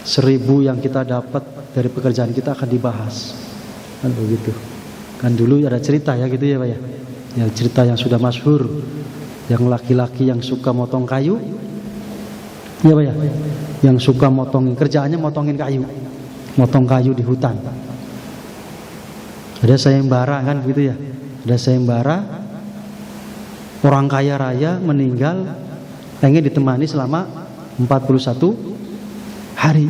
Seribu yang kita dapat dari pekerjaan kita akan dibahas, kan begitu. Kan dulu ada cerita ya gitu ya Pak ya, yang cerita yang sudah masyhur, yang laki-laki yang suka motong kayu, ya Pak ya, yang suka motongin, kerjaannya motongin kayu, motong kayu di hutan. Ada sayembara kan gitu ya, ada sayembara, orang kaya raya meninggal, pengen ditemani selama 41 hari,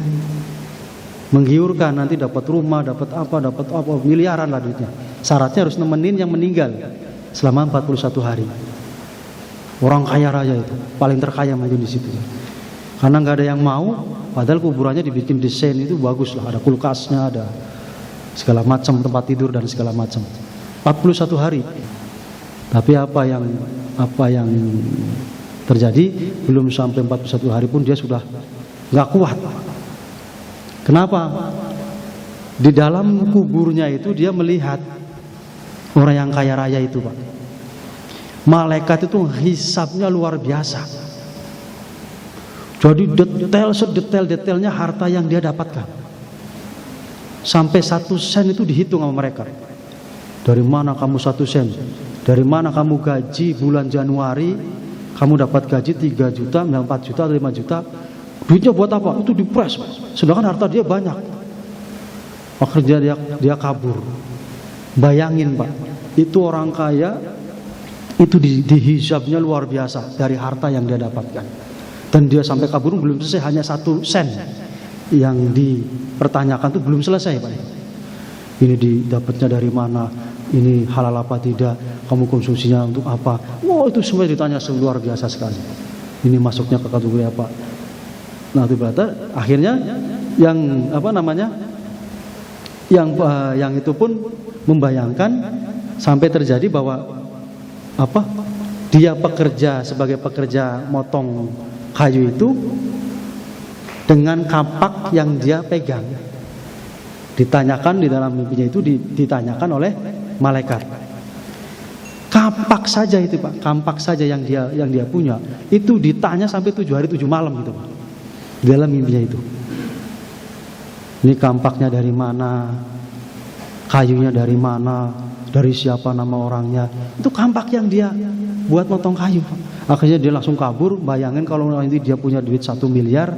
menggiurkan, nanti dapat rumah, dapat apa, miliaran lah duitnya. Syaratnya harus nemenin yang meninggal selama 41 hari. Orang kaya raya itu paling terkaya maju di situ. Karena nggak ada yang mau, padahal kuburannya dibikin desain itu bagus lah, ada kulkasnya, ada segala macam tempat tidur dan segala macam. 41 hari. Tapi apa yang terjadi, belum sampai 41 hari pun dia sudah nggak kuat. Kenapa? Di dalam kuburnya itu dia melihat orang yang kaya raya itu Pak. Malaikat itu hisabnya luar biasa. Jadi sedetail-detailnya harta yang dia dapatkan. Sampai 1 sen itu dihitung sama mereka. Dari mana kamu 1 sen? Dari mana kamu gaji bulan Januari? Kamu dapat gaji 3 juta, 4 juta, 5 juta. Duitnya buat apa? Itu dipres. Sedangkan harta dia banyak. Akhirnya dia kabur. Bayangin Pak, itu orang kaya itu dihisabnya luar biasa dari harta yang dia dapatkan. Dan dia sampai kabur belum selesai, hanya 1 sen yang dipertanyakan itu belum selesai Pak. Ini didapatnya dari mana? Ini halal apa tidak? Kamu konsumsinya untuk apa? Oh, itu semua ditanya luar biasa sekali. Ini masuknya ke kategori apa? Nah, itu berarti akhirnya yang yang itu pun membayangkan sampai terjadi bahwa dia sebagai pekerja motong kayu itu dengan kapak yang dia pegang. Ditanyakan di dalam mimpinya itu ditanyakan oleh malaikat. Kapak saja itu Pak, kampak saja yang dia punya itu ditanya sampai 7 hari 7 malam gitu Pak. Di dalam mimpinya itu. Ini kampaknya dari mana? Kayunya dari mana? Dari siapa nama orangnya? Itu kampak yang dia buat motong kayu. Akhirnya dia langsung kabur. Bayangin kalau nanti dia punya duit 1 miliar,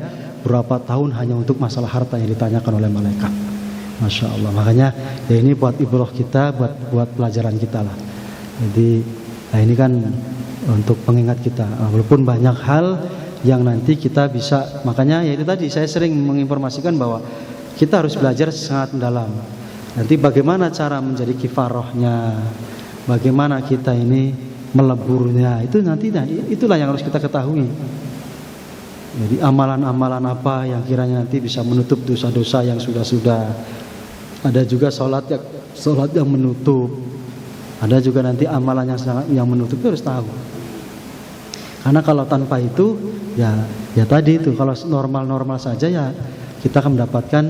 berapa tahun hanya untuk masalah harta yang ditanyakan oleh malaikat. Masya Allah. Makanya ya ini buat ibrah kita, buat pelajaran kita lah. Jadi nah ini kan untuk pengingat kita. Walaupun banyak hal yang nanti kita bisa, makanya ya itu tadi saya sering menginformasikan bahwa kita harus belajar sangat mendalam. Nanti bagaimana cara menjadi kifarohnya, bagaimana kita ini meleburnya, itu nanti itulah yang harus kita ketahui. Jadi amalan-amalan apa yang kiranya nanti bisa menutup dosa-dosa yang sudah. Ada juga sholat yang menutup. Ada juga nanti amalan yang menutup, itu harus tahu. Karena kalau tanpa itu ya tadi itu, kalau normal-normal saja ya kita akan mendapatkan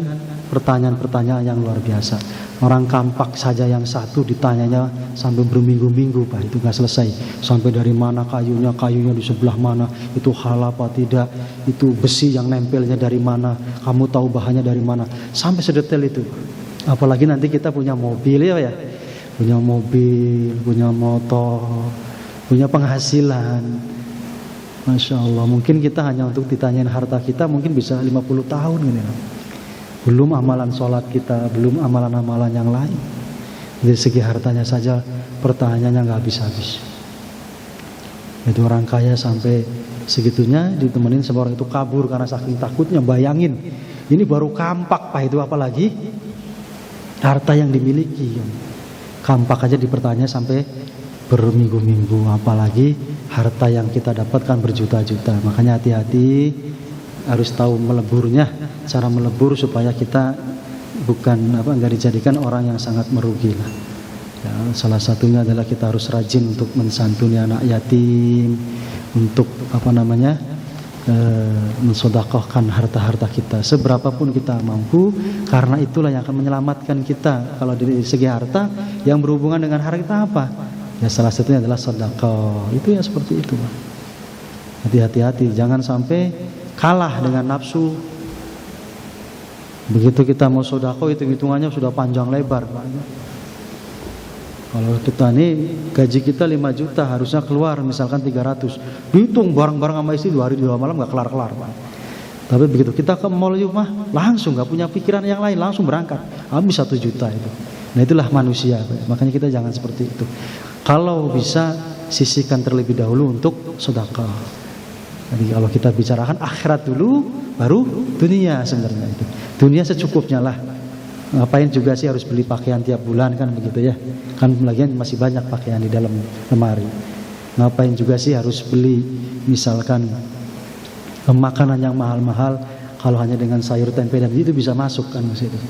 pertanyaan-pertanyaan yang luar biasa. Orang kampak saja yang satu ditanyanya sampai berminggu-minggu Pak, itu nggak selesai. Sampai dari mana kayunya di sebelah mana, itu halal apa tidak, itu besi yang nempelnya dari mana, kamu tahu bahannya dari mana, sampai sedetail itu. Apalagi nanti kita punya mobil ya, punya mobil, punya motor, punya penghasilan. Masya Allah, mungkin kita hanya untuk ditanyain harta kita mungkin bisa 50 tahun gini. Belum amalan sholat kita, belum amalan-amalan yang lain. Dari segi hartanya saja pertanyaannya nggak habis-habis. Itu orang kaya sampai segitunya ditemenin sama orang itu kabur karena saking takutnya. Bayangin, ini baru kampak Pak, itu apalagi harta yang dimiliki. Kampak aja dipertanya sampai berminggu-minggu, apalagi harta yang kita dapatkan berjuta-juta. Makanya hati-hati, harus tahu meleburnya, cara melebur supaya kita nggak dijadikan orang yang sangat merugi lah. Ya, salah satunya adalah kita harus rajin untuk mensantuni anak yatim, untuk mensedekahkan harta-harta kita seberapapun kita mampu, karena itulah yang akan menyelamatkan kita. Kalau dari segi harta yang berhubungan dengan harta kita apa? Ya salah satunya adalah sedekah. Itu ya seperti itu, Pak. Hati-hati, jangan sampai kalah dengan nafsu. Begitu kita mau sedekah, hitung-hitungannya sudah panjang lebar, Pak. Kalau kita nih gaji kita 5 juta, harusnya keluar misalkan 300, dihitung bareng-bareng sama istri 2 hari 2 malam gak kelar-kelar, Pak. Tapi begitu kita ke mall yuk mah, langsung gak punya pikiran yang lain, langsung berangkat, habis 1 juta itu. Nah itulah manusia, Pak. Makanya kita jangan seperti itu. Kalau bisa sisihkan terlebih dahulu untuk sedekah. Jadi kalau kita bicarakan akhirat dulu, baru dunia sebenarnya itu. Dunia secukupnya lah. Ngapain juga sih harus beli pakaian tiap bulan, kan begitu ya? Kan lagian masih banyak pakaian di dalam lemari. Ngapain juga sih harus beli misalkan makanan yang mahal-mahal, kalau hanya dengan sayur tempe dan itu bisa masuk kan situ.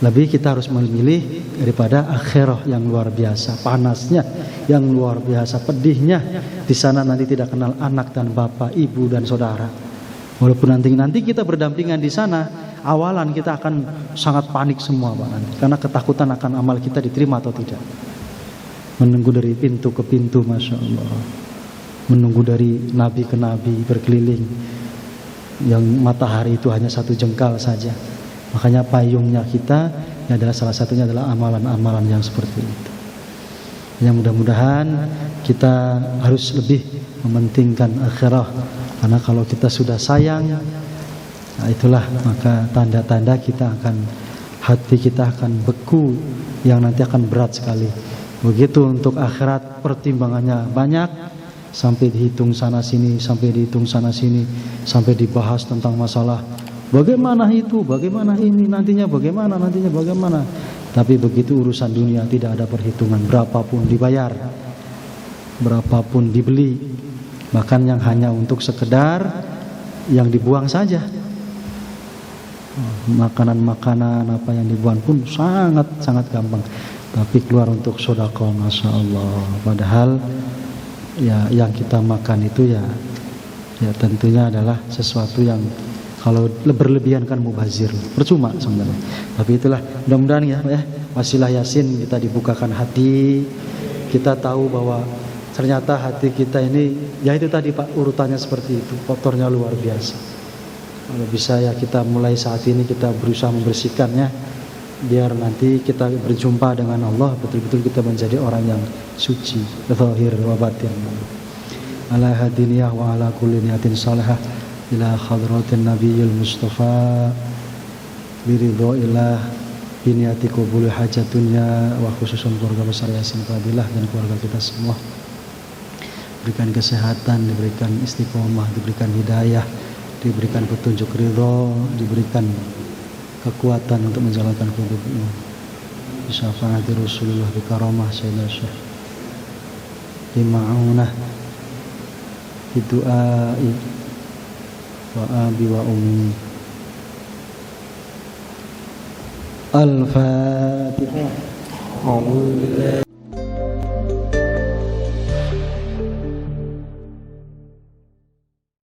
Lebih kita harus memilih daripada akhirah yang luar biasa, panasnya yang luar biasa, pedihnya. Di sana nanti tidak kenal anak dan bapak, ibu dan saudara. Walaupun nanti kita berdampingan di sana, awalan kita akan sangat panik semua, Pak, nanti. Karena ketakutan akan amal kita diterima atau tidak. Menunggu dari pintu ke pintu, Masya Allah. Menunggu dari nabi ke nabi berkeliling. Yang matahari itu hanya 1 jengkal saja. Makanya payungnya kita adalah salah satunya adalah amalan-amalan yang seperti itu. Yang mudah-mudahan kita harus lebih mementingkan akhirah. Karena kalau kita sudah sayang, nah itulah maka tanda-tanda kita akan, hati kita akan beku, yang nanti akan berat sekali. Begitu untuk akhirat, pertimbangannya banyak, sampai dihitung sana sini, sampai dihitung sana sini, sampai dibahas tentang masalah bagaimana itu, bagaimana ini, nantinya bagaimana. Tapi begitu urusan dunia tidak ada perhitungan, berapapun dibayar, berapapun dibeli. Bahkan yang hanya untuk sekedar yang dibuang saja, makanan-makanan apa yang dibuang pun sangat gampang. Tapi keluar untuk sedekah, Masya Allah. Padahal ya yang kita makan itu ya tentunya adalah sesuatu yang kalau berlebihan kan mubazir, percuma sebenarnya. Tapi itulah, mudah-mudahan ya wasilah Yasin kita dibukakan hati, kita tahu bahwa ternyata hati kita ini, ya itu tadi Pak, urutannya seperti itu, kotornya luar biasa. Kalau bisa ya kita mulai saat ini kita berusaha membersihkannya, biar nanti kita berjumpa dengan Allah, betul-betul kita menjadi orang yang suci, zahir wa batin. Ala hadiniyah wa ala kulli niyatin salihah ila hadratin nabiyil mustafa biridhoillah biniyati qabul hajatunya, wa khususun keluarga besar Yasin Fadilah dan keluarga kita semua. Diberikan kesehatan, diberikan istiqomah, diberikan hidayah, diberikan petunjuk ridho, diberikan kekuatan untuk menjalankan hidupnya. Bisyafaati Rasulullah bi karamah Sayyidina Syekh bima'unah bidu'ai wa abi wa ummi. Al-Fatihah.